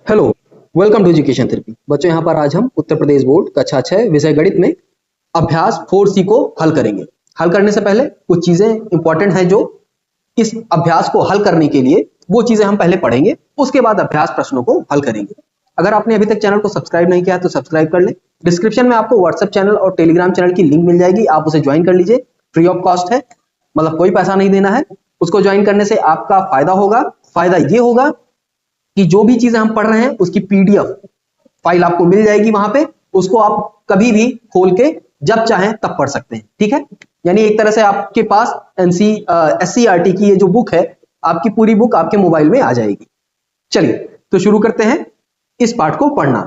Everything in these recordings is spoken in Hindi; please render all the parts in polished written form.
Hello, welcome to education therapy. बच्चों, यहाँ पर आज हम उत्तर प्रदेश बोर्ड कक्षा 6 विषय गणित में अभ्यास 4C को हल करेंगे। हल करने से पहले कुछ चीजें इंपॉर्टेंट हैं जो इस अभ्यास को हल करने के लिए वो चीजें हम पहले पढ़ेंगे, उसके बाद अभ्यास प्रश्नों को हल करेंगे। अगर आपने अभी तक चैनल को सब्सक्राइब नहीं किया तो सब्सक्राइब कर ले। डिस्क्रिप्शन में आपको व्हाट्सएप चैनल और टेलीग्राम चैनल की लिंक मिल जाएगी, आप उसे ज्वाइन कर लीजिए। फ्री ऑफ कॉस्ट है, मतलब कोई पैसा नहीं देना है। उसको ज्वाइन करने से आपका फायदा होगा। फायदा ये होगा कि जो भी चीजें हम पढ़ रहे हैं उसकी पीडीएफ फाइल आपको मिल जाएगी वहां पे, उसको आप कभी भी खोल के जब चाहें तब पढ़ सकते हैं। ठीक है, यानी एक तरह से आपके पास एससीईआरटी की ये जो बुक है, आपकी पूरी बुक आपके मोबाइल में आ जाएगी। चलिए तो शुरू करते हैं इस पार्ट को पढ़ना।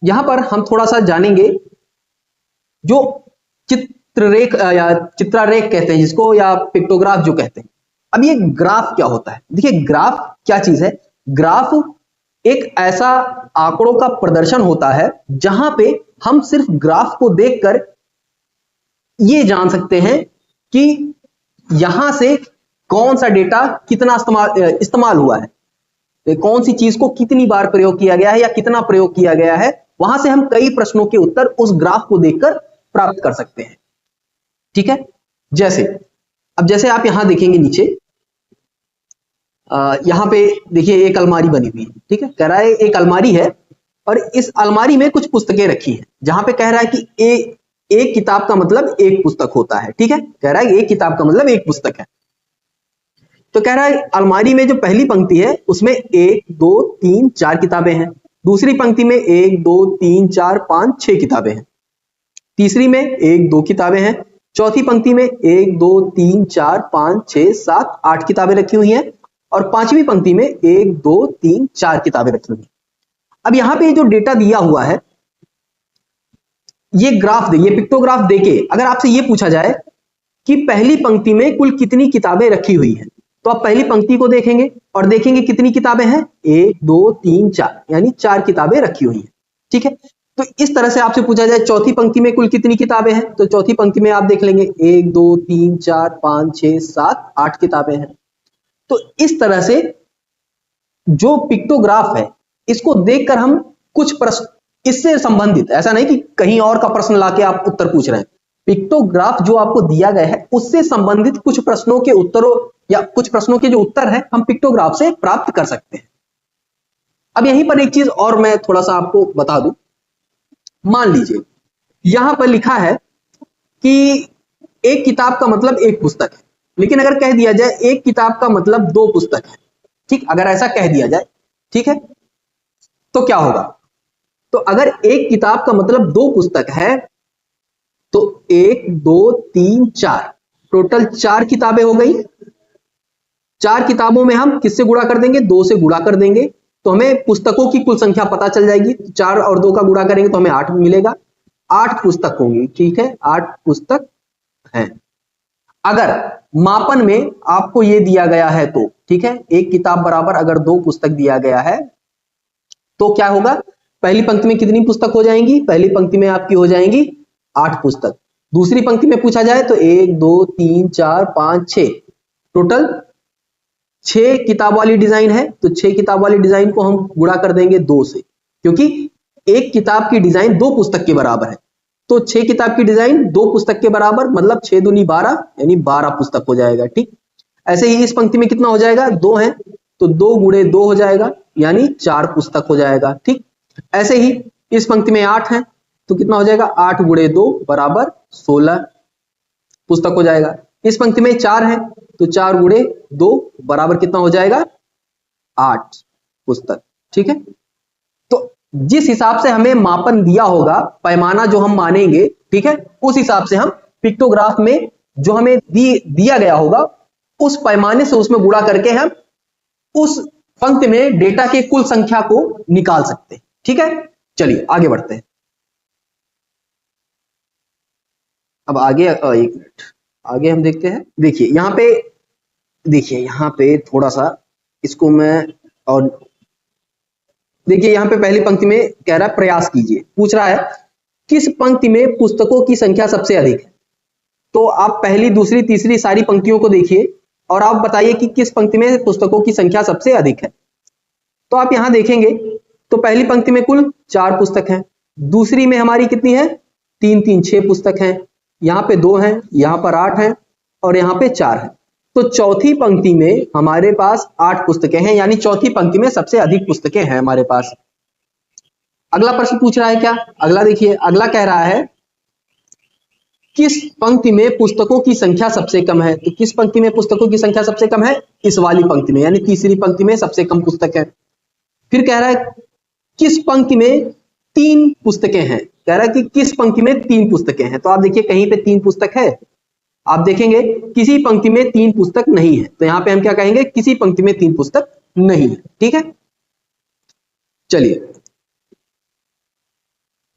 यहां पर हम थोड़ा सा जानेंगे जो चित्ररेख या चित्रारेख कहते हैं जिसको, या पिक्टोग्राफ जो कहते हैं। अब ये ग्राफ क्या होता है? देखिए, ग्राफ क्या चीज है। ग्राफ एक ऐसा आंकड़ों का प्रदर्शन होता है जहां पे हम सिर्फ ग्राफ को देखकर ये जान सकते हैं कि यहां से कौन सा डेटा कितना इस्तेमाल हुआ है, कौन सी चीज को कितनी बार प्रयोग किया गया है या कितना प्रयोग किया गया है। वहां से हम कई प्रश्नों के उत्तर उस ग्राफ को देखकर प्राप्त कर सकते हैं। ठीक है, जैसे आप यहां देखेंगे नीचे, यहां पे देखिए एक अलमारी बनी हुई है। ठीक है, कह रहा है एक अलमारी है और इस अलमारी में कुछ पुस्तकें रखी हैं। जहां पे कह रहा है कि एक किताब का मतलब एक पुस्तक होता है। ठीक है, कह रहा है एक किताब का मतलब एक पुस्तक है। तो कह रहा है अलमारी में जो पहली पंक्ति है उसमें 1 2 3 4 किताबें हैं। दूसरी पंक्ति में 1 2 3 4 5 6 किताबें हैं। तीसरी में 1 2 किताबें हैं। चौथी पंक्ति में 1 2 3 4 5 6 7 8 किताबें रखी हुई हैं। और पांचवी पंक्ति में 1 2 3 4 किताबें रखी हुई हैं। अब यहां पे जो डेटा दिया हुआ है, ये ग्राफ ये पिक्टोग्राफ देके अगर आपसे ये पूछा जाए कि पहली पंक्ति में कुल कितनी किताबें रखी हुई हैं, तो आप पहली पंक्ति को देखेंगे और देखेंगे कितनी किताबें हैं, 1 2 3 4, यानी 4 किताबें रखी हुई हैं। ठीक है, तो इस तरह से आपसे पूछा जाए चौथी पंक्ति में कुल कितनी किताबें हैं, तो चौथी पंक्ति में आप देख लेंगे 1 2 3 4 5 6 7 8 किताबें हैं। तो इस तरह से जो पिक्टोग्राफ है इसको देखकर हम कुछ प्रश्न इससे संबंधित, ऐसा नहीं कि कहीं और का प्रश्न लाके आप उत्तर पूछ रहे हैं, पिक्टोग्राफ जो आपको दिया गया है उससे संबंधित कुछ प्रश्नों के उत्तरों या कुछ प्रश्नों के जो उत्तर है हम पिक्टोग्राफ से प्राप्त कर सकते हैं। अब यहीं पर एक चीज और मैं थोड़ा सा आपको बता दूं। मान लीजिए यहां पर लिखा है कि एक किताब का मतलब एक पुस्तक है, लेकिन अगर कह दिया जाए एक किताब का मतलब 2 पुस्तक है, ठीक, अगर ऐसा कह दिया जाए, ठीक है, तो क्या होगा? तो अगर एक किताब का मतलब 2 पुस्तक है तो 1 2 3 4 टोटल 4 किताबें हो गई। 4 किताबों में हम किससे गुणा कर देंगे? 2 से गुणा कर देंगे तो हमें पुस्तकों की कुल संख्या पता चल जाएगी। 4 और 2 का गुणा करेंगे तो हमें 8 मिलेगा। 8 पुस्तक होंगी। ठीक है, 8 पुस्तक हैं। अगर मापन में आपको ये दिया गया है तो, ठीक है, एक किताब बराबर अगर 2 पुस्तक दिया गया है तो क्या होगा? पहली पंक्ति में कितनी पुस्तक हो जाएंगी? पहली पंक्ति में आपकी हो जाएंगी 8 पुस्तक। दूसरी पंक्ति में पूछा जाए तो 1 2 3 4 5 6 टोटल 6 किताब वाली डिजाइन है, तो 6 किताब वाली डिजाइन को हम गुणा कर देंगे 2 से, क्योंकि एक किताब की डिजाइन 2 पुस्तक के बराबर है। तो 6 किताब की डिजाइन 2 पुस्तक के बराबर, मतलब 6 दूनी 12, यानी 12 पुस्तक हो जाएगा। ठीक, ऐसे ही इस पंक्ति में कितना हो जाएगा? 2 है तो 2 गुणे 2 हो जाएगा, यानी 4 पुस्तक हो जाएगा। ठीक, ऐसे ही इस पंक्ति में 8 है तो कितना हो जाएगा? 8 गुणे 2 बराबर 16 पुस्तक हो जाएगा। इस पंक्ति में 4 है तो 4 गुणे 2 बराबर कितना हो जाएगा? 8 पुस्तक। ठीक है, तो जिस हिसाब से हमें मापन दिया होगा, पैमाना जो हम मानेंगे, ठीक है, उस हिसाब से हम पिक्टोग्राफ में जो हमें दिया गया होगा उस पैमाने से उसमें गुणा करके हम उस पंक्ति में डेटा के कुल संख्या को निकाल सकते हैं। ठीक है, चलिए आगे बढ़ते हैं। अब आगे एक मिनट आगे हम देखते हैं। देखिए यहां पे थोड़ा सा इसको मैं, और देखिए यहां पे पहली पंक्ति में कह रहा है प्रयास कीजिए, पूछ रहा है किस पंक्ति में पुस्तकों की संख्या सबसे अधिक है। तो आप पहली दूसरी तीसरी सारी पंक्तियों को देखिए और आप बताइए कि किस पंक्ति में पुस्तकों की संख्या सबसे अधिक है। तो आप यहां देखेंगे तो पहली पंक्ति में कुल 4 पुस्तक हैं, दूसरी में हमारी कितनी है 3 3 6 पुस्तक हैं, यहाँ पे 2 हैं, यहाँ पर 8 हैं और यहाँ पे 4 हैं। तो चौथी पंक्ति में हमारे पास 8 पुस्तकें हैं, यानी चौथी पंक्ति में सबसे अधिक पुस्तकें हैं हमारे पास। अगला प्रश्न पूछ रहा है क्या, अगला देखिए, अगला कह रहा है किस पंक्ति में पुस्तकों की संख्या सबसे कम है। तो किस पंक्ति में पुस्तकों की संख्या सबसे कम है, इस वाली पंक्ति में, यानी तीसरी पंक्ति में सबसे कम पुस्तक है। फिर कह रहा है किस पंक्ति में 3 पुस्तकें हैं, कह रहा है कि किस पंक्ति में 3 पुस्तकें हैं। तो आप देखिए कहीं पे 3 पुस्तक है, आप देखेंगे किसी पंक्ति में 3 पुस्तक नहीं है, तो यहां पे हम क्या कहेंगे, किसी पंक्ति में 3 पुस्तक नहीं है। ठीक है, चलिए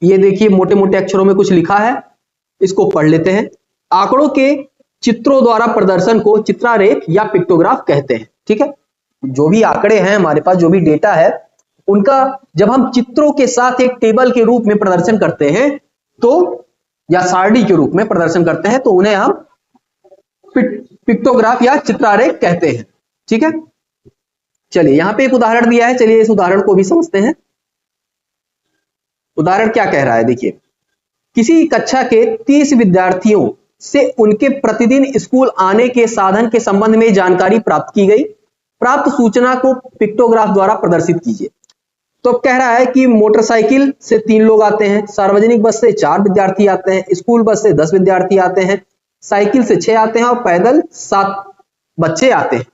ये देखिए मोटे मोटे अक्षरों में कुछ लिखा है, इसको पढ़ लेते हैं। आंकड़ों के चित्रों द्वारा प्रदर्शन को चित्रारेख या पिक्टोग्राफ कहते हैं। ठीक है, जो भी आंकड़े हैं हमारे पास, जो भी डेटा है, उनका जब हम चित्रों के साथ एक टेबल के रूप में प्रदर्शन करते हैं तो, या सारणी के रूप में प्रदर्शन करते हैं, तो उन्हें हम पिक्टोग्राफ या चित्रारेख कहते हैं। ठीक है, चलिए यहां पे एक उदाहरण दिया है, चलिए इस उदाहरण को भी समझते हैं। उदाहरण क्या कह रहा है, देखिए, किसी कक्षा के 30 विद्यार्थियों से उनके प्रतिदिन स्कूल आने के साधन के संबंध में जानकारी प्राप्त की गई, प्राप्त सूचना को पिक्टोग्राफ द्वारा प्रदर्शित कीजिए। तो कह रहा है कि मोटरसाइकिल से 3 लोग आते हैं, सार्वजनिक बस से 4 विद्यार्थी आते हैं, स्कूल बस से 10 विद्यार्थी आते हैं, साइकिल से 6 आते हैं और पैदल 7 बच्चे आते हैं।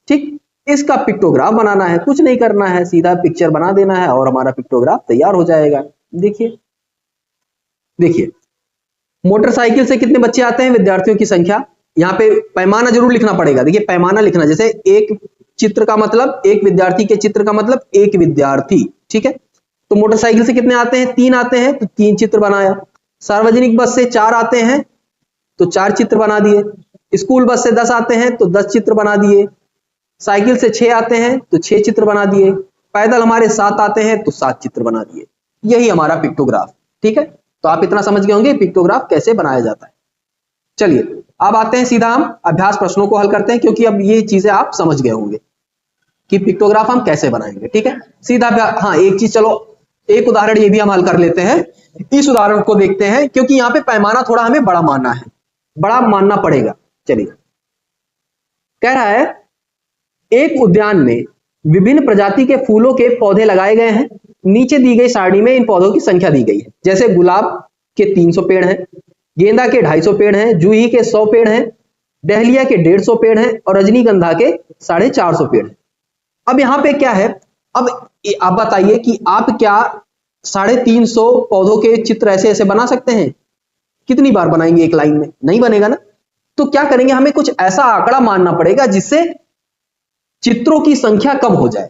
ठीक, इसका पिक्टोग्राफ बनाना है, कुछ नहीं करना है, सीधा पिक्चर बना देना है और हमारा पिक्टोग्राफ तैयार हो जाएगा। देखिए देखिए मोटरसाइकिल से कितने बच्चे आते हैं, विद्यार्थियों की संख्या, यहाँ पे पैमाना जरूर लिखना पड़ेगा। देखिए पैमाना लिखना, जैसे एक चित्र का मतलब, एक विद्यार्थी के चित्र का मतलब एक विद्यार्थी। ठीक है, तो मोटरसाइकिल से कितने आते हैं, 3 आते हैं, तो 3 चित्र बनाया। सार्वजनिक बस से 4 आते हैं तो 4 चित्र बना दिए। स्कूल बस से 10 आते हैं तो 10 चित्र बना दिए। साइकिल से 6 आते हैं तो 6 चित्र बना दिए। पैदल हमारे 7 आते हैं तो 7 चित्र बना दिए। यही हमारा पिक्टोग्राफ। ठीक है, तो आप इतना समझ गए होंगे पिक्टोग्राफ कैसे बनाया जाता है। चलिए अब आते हैं सीधा हम अभ्यास प्रश्नों को हल करते हैं, क्योंकि अब ये चीजें आप समझ गए होंगे कि पिक्टोग्राफ हम कैसे बनाएंगे। ठीक है, सीधा हाँ एक चीज, चलो एक उदाहरण ये भी हम हल कर लेते हैं। इस उदाहरण को देखते हैं, क्योंकि यहाँ पे पैमाना थोड़ा हमें बड़ा मानना है, बड़ा मानना पड़ेगा। चलिए, कह रहा है एक उद्यान में विभिन्न प्रजाति के फूलों के पौधे लगाए गए हैं। नीचे दी गई सारणी में इन पौधों की संख्या दी गई है। जैसे गुलाब के 300 पेड़ हैं, गेंदा के 250 पेड़ हैं, जूही के 100 पेड़ हैं, डहलिया के 150 पेड़ हैं और रजनीगंधा के 450 पेड़ हैं। अब यहां पे क्या है, अब आप बताइए कि आप क्या 350 पौधों के चित्र ऐसे ऐसे बना सकते हैं? कितनी बार बनाएंगे एक लाइन में? नहीं बनेगा ना। तो क्या करेंगे, हमें कुछ ऐसा आंकड़ा मानना पड़ेगा जिससे चित्रों की संख्या कम हो जाए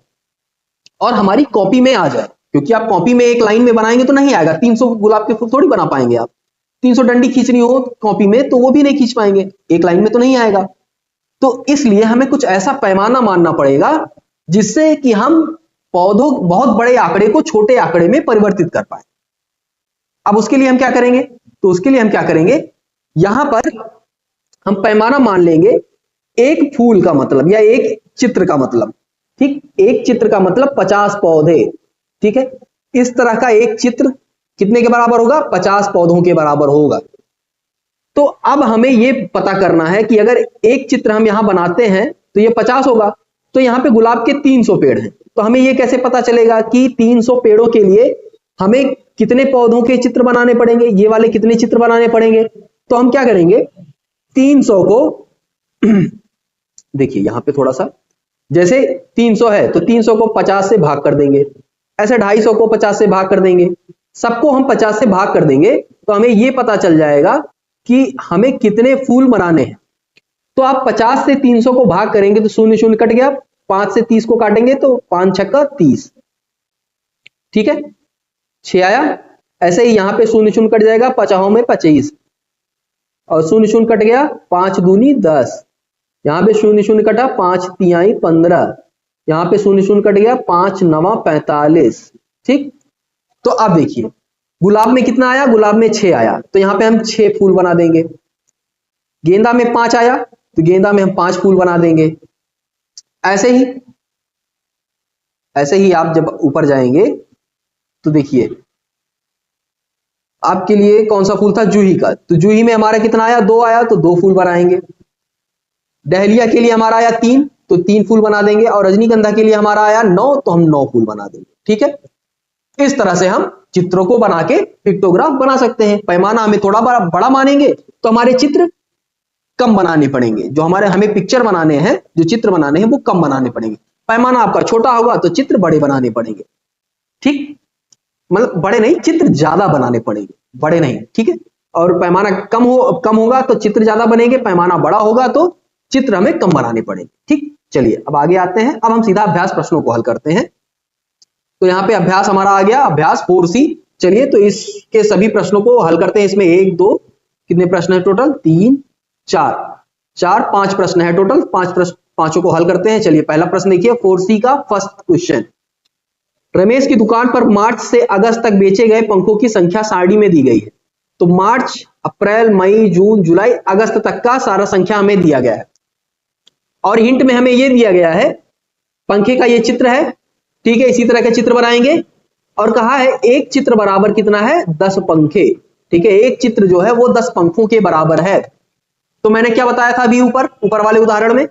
और हमारी कॉपी में आ जाए। क्योंकि आप कॉपी में एक लाइन में बनाएंगे तो नहीं आएगा, 300 गुलाब के फूल थोड़ी बना पाएंगे आप। 300 डंडी खींचनी हो कॉपी में तो वो भी नहीं खींच पाएंगे, एक लाइन में तो नहीं आएगा। तो इसलिए हमें कुछ ऐसा पैमाना मानना पड़ेगा जिससे कि हम पौधों, बहुत बड़े आंकड़े को छोटे आंकड़े में परिवर्तित कर पाए। अब उसके लिए हम क्या करेंगे, तो उसके लिए हम क्या करेंगे, यहां पर हम पैमाना मान लेंगे एक फूल का मतलब या एक चित्र का मतलब। ठीक, एक चित्र का मतलब 50 पौधे। ठीक है, इस तरह का एक चित्र कितने के बराबर होगा, 50 पौधों के बराबर होगा। तो अब हमें यह पता करना है कि अगर एक चित्र हम यहां बनाते हैं तो यह 50 होगा। तो यहां पे गुलाब के 300 पेड़ हैं, तो हमें यह कैसे पता चलेगा कि 300 पेड़ों के लिए हमें कितने पौधों के चित्र बनाने पड़ेंगे, ये वाले कितने चित्र बनाने पड़ेंगे। तो हम क्या करेंगे, 300 को देखिए यहां पे थोड़ा सा, जैसे 300 है तो 300 को 50 से भाग कर देंगे, ऐसे 250 को 50 से भाग कर देंगे, सबको हम 50 से भाग कर देंगे तो हमें यह पता चल जाएगा कि हमें कितने फूल बनाने हैं। तो आप 50 से 300 को भाग करेंगे तो 0 0 कट गया, 5 से 30 को काटेंगे तो 5 छक्का 30। ठीक है, 6 आया। ऐसे ही यहां पे 0 0 कट जाएगा, 50 में 25 और 0 0 कट गया, 5 दूनी 10। यहां पे 0 0 कटा, 5 तिहाई 15। यहां पे 0 0 कट गया, 5 9 45। ठीक, तो अब देखिए गुलाब में कितना आया, गुलाब में 6 आया, तो यहां पे हम 6 फूल बना देंगे। गेंदा में 5 आया तो गेंदा में हम 5 फूल बना देंगे। ऐसे ऐसे ही आप जब ऊपर जाएंगे तो देखिए आपके लिए कौन सा फूल था, जूही का, तो जूही में हमारा कितना आया, 2 आया, तो 2 फूल बनाएंगे। डहलिया के लिए हमारा आया 3, तो 3 फूल बना देंगे। और रजनीगंधा के लिए हमारा आया 9, तो हम 9 फूल बना देंगे। ठीक है, इस तरह से हम चित्रों को बना के पिक्टोग्राफ बना सकते हैं। पैमाना हमें थोड़ा बड़ा मानेंगे तो हमारे चित्र कम बनाने पड़ेंगे। जो हमें पिक्चर बनाने हैं, जो चित्र बनाने हैं वो कम बनाने पड़ेंगे। पैमाना आपका छोटा होगा तो चित्र बड़े बनाने पड़ेंगे। ठीक, मतलब बड़े नहीं, चित्र ज्यादा बनाने पड़ेंगे, बड़े नहीं। ठीक है, और पैमाना कम होगा तो चित्र ज्यादा बनेंगे, पैमाना बड़ा होगा तो चित्र हमें कम बनाने पड़ेंगे। ठीक, चलिए अब आगे आते हैं। अब हम सीधा अभ्यास प्रश्नों को हल करते हैं। तो यहाँ पे अभ्यास हमारा आ गया, अभ्यास 4C। चलिए तो इसके सभी प्रश्नों को हल करते हैं। इसमें 1 2 कितने प्रश्न है टोटल, 3 4 5 प्रश्न है टोटल। 5 प्रश्न, पांचों को हल करते हैं। चलिए पहला प्रश्न देखिए, 4C का फर्स्ट क्वेश्चन। रमेश की दुकान पर मार्च से अगस्त तक बेचे गए पंखों की संख्या सारणी में दी गई है। तो मार्च, अप्रैल, मई, जून, जुलाई, अगस्त तक का सारा संख्या हमें दिया गया है। और हिंट में हमें यह दिया गया है, पंखे का ये चित्र है। ठीक है, इसी तरह के चित्र बनाएंगे। और कहा है एक चित्र बराबर कितना है, 10 पंखे। ठीक है, एक चित्र जो है वो 10 पंखों के बराबर है। तो मैंने क्या बताया था अभी ऊपर वाले उदाहरण में,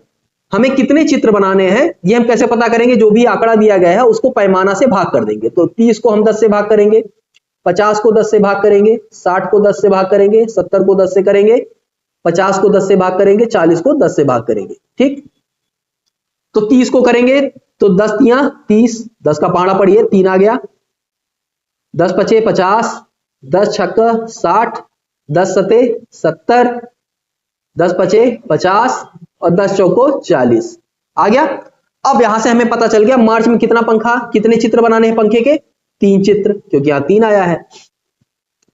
हमें कितने चित्र बनाने हैं ये हम कैसे पता करेंगे। जो भी आंकड़ा दिया गया है उसको पैमाना से भाग कर देंगे। तो 30 को हम 10 से भाग करेंगे, 50 को 10 से भाग करेंगे, 60 को 10 से भाग करेंगे, 70 को 10 से करेंगे, 50 को 10 से भाग करेंगे, 40 को 10 से भाग करेंगे। ठीक, तो 30 को करेंगे तो 10 तियां 30, 10 का पाड़ा पड़िए, 3 आ गया, 10 पचे 50, 10 छक्का 60, 10 सते 70, 10 पचे 50 और 10 चौको 40 आ गया। अब यहां से हमें पता चल गया मार्च में कितने चित्र बनाने हैं पंखे के, 3 चित्र, क्योंकि यहां 3 आया है।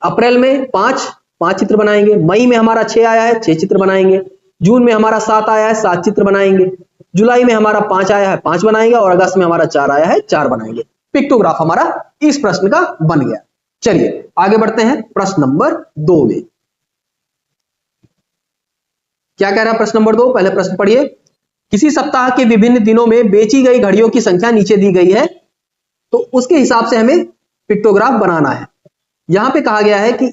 अप्रैल में 5 चित्र बनाएंगे। मई में हमारा 6 आया है, 6 चित्र बनाएंगे। जून में हमारा 7 आया है, 7 चित्र बनाएंगे। जुलाई में हमारा 5 आया है, 5 बनाएंगे। और अगस्त में हमारा 4 आया है, 4 बनाएंगे। पिक्टोग्राफ हमारा इस प्रश्न का बन गया। चलिए आगे बढ़ते हैं प्रश्न नंबर 2 में। क्या कह रहा है प्रश्न नंबर 2, पहले प्रश्न पढ़िए। किसी सप्ताह के विभिन्न दिनों में बेची गई घड़ियों की संख्या नीचे दी गई है, तो उसके हिसाब से हमें पिक्टोग्राफ बनाना है। यहां पे कहा गया है कि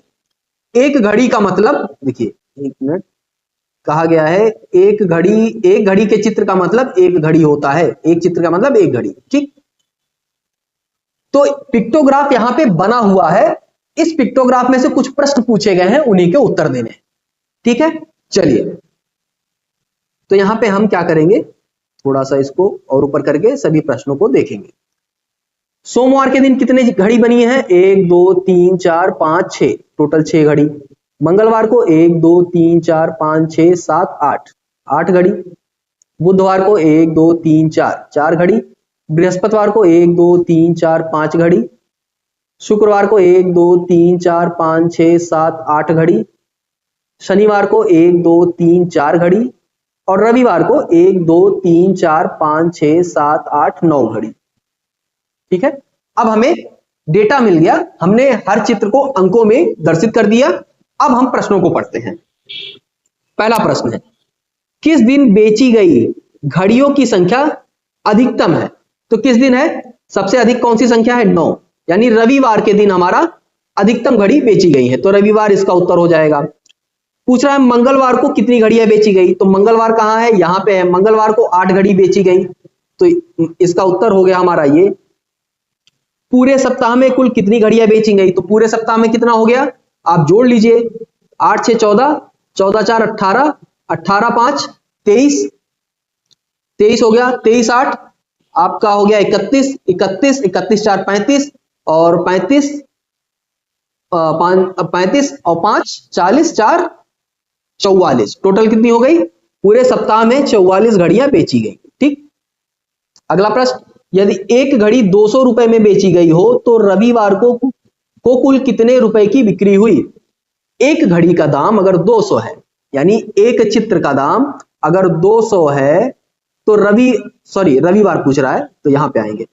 एक घड़ी का मतलब, देखिए 1 मिनट, कहा गया है एक घड़ी के चित्र का मतलब एक घड़ी होता है। एक चित्र का मतलब एक घड़ी। ठीक, तो पिक्टोग्राफ यहां पे बना हुआ है। इस पिक्टोग्राफ में से कुछ प्रश्न पूछे गए हैं, उन्हीं के उत्तर देने। ठीक है, चलिए तो यहां पे हम क्या करेंगे, थोड़ा सा इसको और ऊपर करके सभी प्रश्नों को देखेंगे। सोमवार के दिन कितने घड़ी बनी है, 1 2 3 4 5 6, टोटल 6 घड़ी। मंगलवार को 1 2 3 4 5 6 7 8 घड़ी। बुधवार को 1 2 3 4 घड़ी। बृहस्पतिवार को 1 2 3 4 5 घड़ी। शुक्रवार को 1 2 3 4 5 6 7 8 घड़ी। शनिवार को 1 2 3 4 घड़ी। और रविवार को 1 2 3 4 5 6 7 8 9 घड़ी। ठीक है, अब हमें डेटा मिल गया, हमने हर चित्र को अंकों में दर्शित कर दिया। अब हम प्रश्नों को पढ़ते हैं। पहला प्रश्न है, किस दिन बेची गई घड़ियों की संख्या अधिकतम है। तो किस दिन है, सबसे अधिक कौन सी संख्या है, 9, यानी रविवार के दिन हमारा अधिकतम घड़ी बेची गई है। तो रविवार इसका उत्तर हो जाएगा। पूछ रहा है मंगलवार को कितनी घड़ियां बेची गई, तो मंगलवार कहां है, यहां पे है। मंगलवार को 8 घड़ी बेची गई, तो इसका उत्तर हो गया हमारा ये। पूरे सप्ताह में कुल कितनी घड़ियां बेची गई, तो पूरे सप्ताह में कितना हो गया, आप जोड़ लीजिए, 8 6 14, 14 4 18, 18 5 23, 23 हो गया, 23 8 आपका हो गया 31, 31 31 4 35 और 35 और 5 40 4 44, टोटल कितनी हो गई, पूरे सप्ताह में 44 घड़ियां बेची गई। ठीक, अगला प्रश्न, यदि एक घड़ी 200 रुपए में बेची गई हो तो रविवार को कुल कितने रुपए की बिक्री हुई। एक घड़ी का दाम अगर 200 है, यानी एक चित्र का दाम अगर 200 है, तो रविवार पूछ रहा है तो यहां पे आएंगे।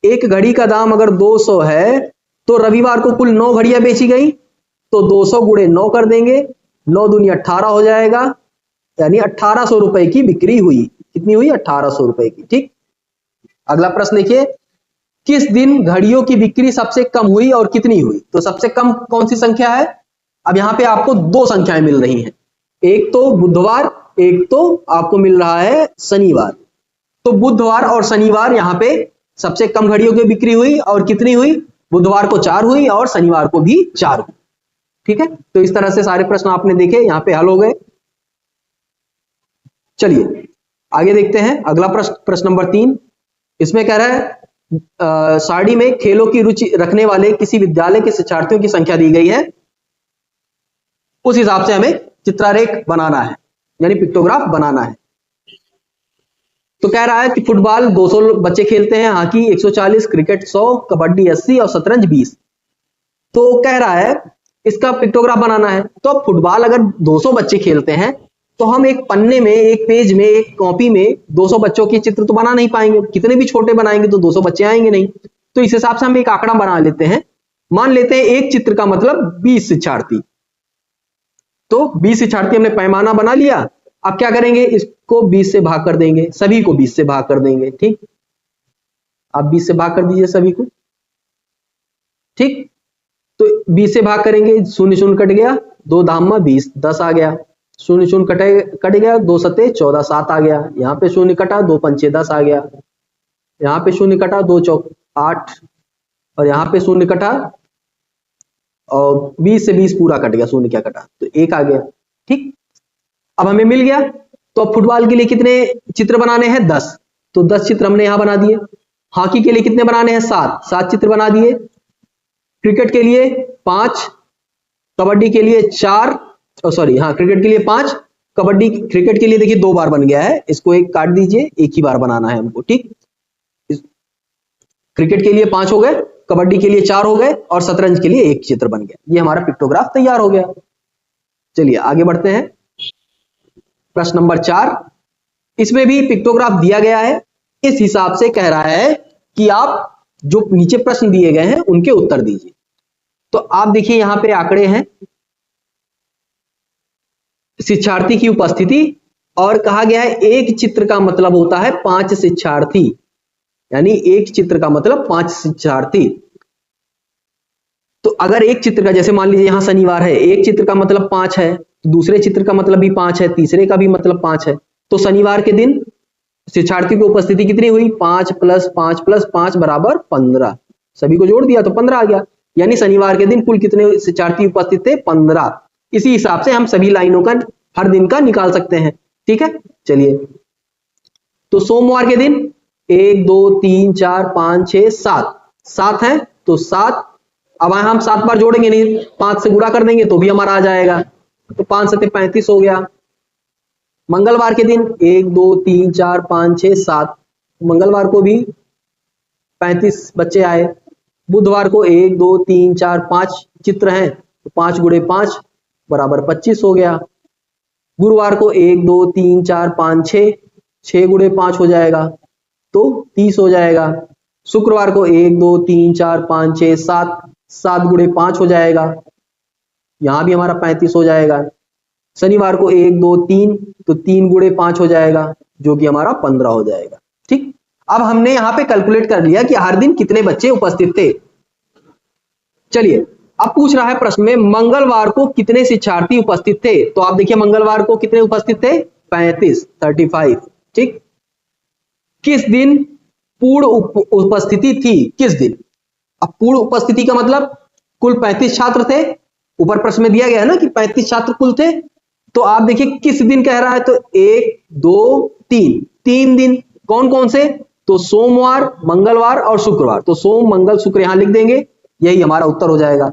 एक घड़ी का दाम अगर 200 है तो रविवार को कुल 9 घड़ियां बेची गई, तो 200 गुणे 9 कर देंगे, 9 दूनी 18 हो जाएगा, यानी 1800 रुपए की बिक्री हुई। कितनी हुई, 1800 रुपए की। ठीक, अगला प्रश्न देखिए, किस दिन घड़ियों की बिक्री सबसे कम हुई और कितनी हुई? तो सबसे कम कौन सी संख्या है? अब यहाँ पे आपको दो संख्याएं मिल रही हैं, एक तो बुधवार, एक तो आपको मिल रहा है शनिवार। तो बुधवार और शनिवार यहाँ पे सबसे कम घड़ियों की बिक्री हुई और कितनी हुई? बुधवार को 4 हुई और शनिवार को भी 4 हुई। ठीक है, तो इस तरह से सारे प्रश्न आपने देखे, यहाँ पे हल हो गए। चलिए आगे देखते हैं अगला प्रश्न, प्रश्न नंबर 3। इसमें कह रहा है साड़ी में खेलों की रुचि रखने वाले किसी विद्यालय के शिक्षार्थियों की संख्या दी गई है, उस हिसाब से हमें चित्रारेख बनाना है, यानी पिक्टोग्राफ बनाना है। तो कह रहा है कि फुटबॉल 200 बच्चे खेलते हैं, हॉकी 140, क्रिकेट 100, कबड्डी 80 और शतरंज 20। तो कह रहा है इसका पिक्टोग्राफ बनाना है। तो अब फुटबॉल अगर 200 बच्चे खेलते हैं तो हम एक पन्ने में, एक पेज में, एक कॉपी में 200 बच्चों के चित्र तो बना नहीं पाएंगे, कितने भी छोटे बनाएंगे तो 200 बच्चे आएंगे नहीं। तो इस हिसाब से हम एक आंकड़ा बना लेते हैं, मान लेते हैं एक चित्र का मतलब 20 शिक्षार्थी। तो 20 शिक्षार्थी हमने पैमाना बना लिया। अब क्या करेंगे, इसको 20 से भाग कर देंगे, सभी को 20 से भाग कर देंगे। ठीक, आप 20 से भाग कर दीजिए सभी को। ठीक, तो 20 से भाग करेंगे, शून्य शून्य कट गया, 2 धाम 20, 10 आ गया। शून्य शून्य कट गया, 2 सते 14, 7 आ गया। यहाँ पे शून्य कटा, 2 पंचे 10 आ गया। यहाँ पे शून्य कटा, 2 चौक 8, और यहाँ पे शून्य कटा और 20 से 20 पूरा कट गया, शून्य क्या कटा तो 1 आ गया। ठीक, अब हमें मिल गया। तो अब फुटबॉल के लिए कितने चित्र बनाने हैं? 10। तो 10 चित्र हमने यहां बना दिए। हॉकी के लिए कितने बनाने हैं? 7 चित्र बना दिए। क्रिकेट के लिए 5, कबड्डी के लिए 4, सॉरी हाँ क्रिकेट के लिए 5, कबड्डी क्रिकेट के लिए देखिए 2 बार बन गया है, इसको एक काट दीजिए, एक ही बार बनाना है हमको। ठीक, क्रिकेट के लिए 5 हो गए, कबड्डी के लिए 4 हो गए और शतरंज के लिए 1 चित्र बन गया। ये हमारा पिक्टोग्राफ तैयार हो गया। चलिए आगे बढ़ते हैं। प्रश्न नंबर 4, इसमें भी पिक्टोग्राफ दिया गया है। इस हिसाब से कह रहा है कि आप जो नीचे प्रश्न दिए गए हैं उनके उत्तर दीजिए। तो आप देखिए यहां पे आंकड़े हैं, शिक्षार्थी की उपस्थिति, और कहा गया है एक चित्र का मतलब होता है 5 शिक्षार्थी, यानी एक चित्र का मतलब 5 शिक्षार्थी। तो अगर एक चित्र का, जैसे मान लीजिए यहां शनिवार है, एक चित्र का मतलब 5 है, दूसरे चित्र का मतलब भी 5 है, तीसरे का भी मतलब 5 है। तो शनिवार के दिन शिक्षार्थी की उपस्थिति कितनी हुई? 5 + 5 + 5 = 15। सभी को जोड़ दिया तो 15 आ गया, यानी शनिवार के दिन कुल कितने शिक्षार्थी उपस्थित थे? 15। इसी हिसाब से हम सभी लाइनों का हर दिन का निकाल सकते हैं। ठीक है, चलिए। तो सोमवार के दिन 1 2 3 4 5 6 7 है, तो 7। अब हम 7 बार जोड़ेंगे नहीं, 5 से गुणा कर देंगे तो भी हमारा आ जाएगा। तो 5 × 7 = 35 हो गया। मंगलवार के दिन 1 2 3 4 5 6 7, मंगलवार को भी 35 बच्चे आए। बुधवार को 1 2 3 4 5 चित्र हैं, तो 5 × 5 = 25 हो गया। गुरुवार को 1 2 3 4 5 6, 6 × 5 हो जाएगा तो 30 हो जाएगा। शुक्रवार को 1 2 3 4 5 6 7, 7 × 5 हो जाएगा, यहां भी हमारा 35 हो जाएगा। शनिवार को 1 2 3, तो 3 × 5 हो जाएगा, जो कि हमारा 15 हो जाएगा। ठीक, अब हमने यहां पे कैलकुलेट कर लिया कि हर दिन कितने बच्चे उपस्थित थे। चलिए अब पूछ रहा है प्रश्न में, मंगलवार को कितने शिक्षार्थी उपस्थित थे? तो आप देखिए मंगलवार को कितने उपस्थित थे? 35। ठीक, किस दिन पूर्ण उपस्थिति थी? किस दिन? अब पूर्ण उपस्थिति का मतलब कुल 35 छात्र थे, ऊपर प्रश्न में दिया गया है ना कि 35 छात्र कुल थे। तो आप देखिए किस दिन कह रहा है, तो 1 2 3, 3 दिन। कौन कौन से? तो सोमवार, मंगलवार और शुक्रवार। तो सोम मंगल शुक्र यहां लिख देंगे, यही हमारा उत्तर हो जाएगा।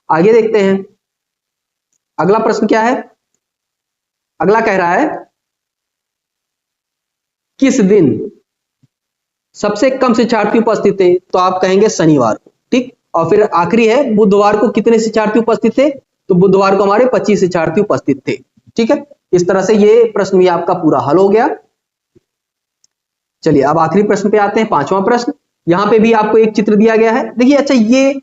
आगे देखते हैं अगला प्रश्न क्या है। अगला कह रहा है किस दिन सबसे कम शिक्षार्थी उपस्थित थे? तो आप कहेंगे शनिवार को। ठीक, और फिर आखिरी है बुधवार को कितने शिक्षार्थी उपस्थित थे? तो बुधवार को हमारे 25 शिक्षार्थी उपस्थित थे। ठीक है, इस तरह से ये प्रश्न भी आपका पूरा हल हो गया। चलिए अब आखिरी प्रश्न पे आते हैं, 5वां प्रश्न। यहां पे भी आपको एक चित्र दिया गया है। देखिए अच्छा, ये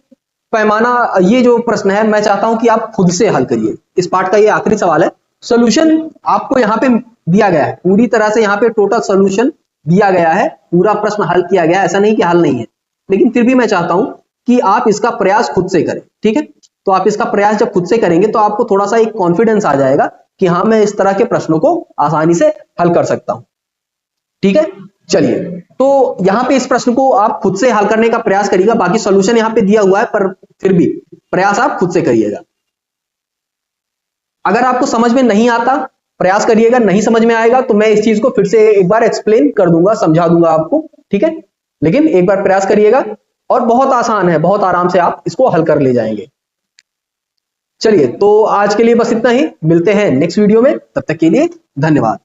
पैमाना, ये जो प्रश्न है मैं चाहता हूं कि आप खुद से हल करिए। इस पार्ट का ये आखिरी सवाल है। सोल्यूशन आपको यहां पे दिया गया है, पूरी तरह से यहां पे टोटल सोल्यूशन दिया गया है, पूरा प्रश्न हल किया गया है, ऐसा नहीं कि हल नहीं है। लेकिन फिर भी मैं चाहता हूं कि आप इसका प्रयास खुद से करें, ठीक है। तो आप इसका प्रयास जब खुद से करेंगे तो आपको थोड़ा सा एक कॉन्फिडेंस आ जाएगा कि हाँ मैं इस तरह के प्रश्नों को आसानी से हल कर सकता हूं, ठीक है। चलिए, तो यहां पे इस प्रश्न को आप खुद से हल करने का प्रयास करिएगा, बाकी सॉल्यूशन यहां पे दिया हुआ है, पर फिर भी प्रयास आप खुद से करिएगा। अगर आपको समझ में नहीं आता, प्रयास करिएगा, नहीं समझ में आएगा तो मैं इस चीज को फिर से एक बार एक्सप्लेन कर दूंगा, समझा दूंगा आपको, ठीक है। लेकिन एक बार प्रयास करिएगा और बहुत आसान है, बहुत आराम से आप इसको हल कर ले जाएंगे। चलिए, तो आज के लिए बस इतना ही, मिलते हैं नेक्स्ट वीडियो में, तब तक के लिए धन्यवाद।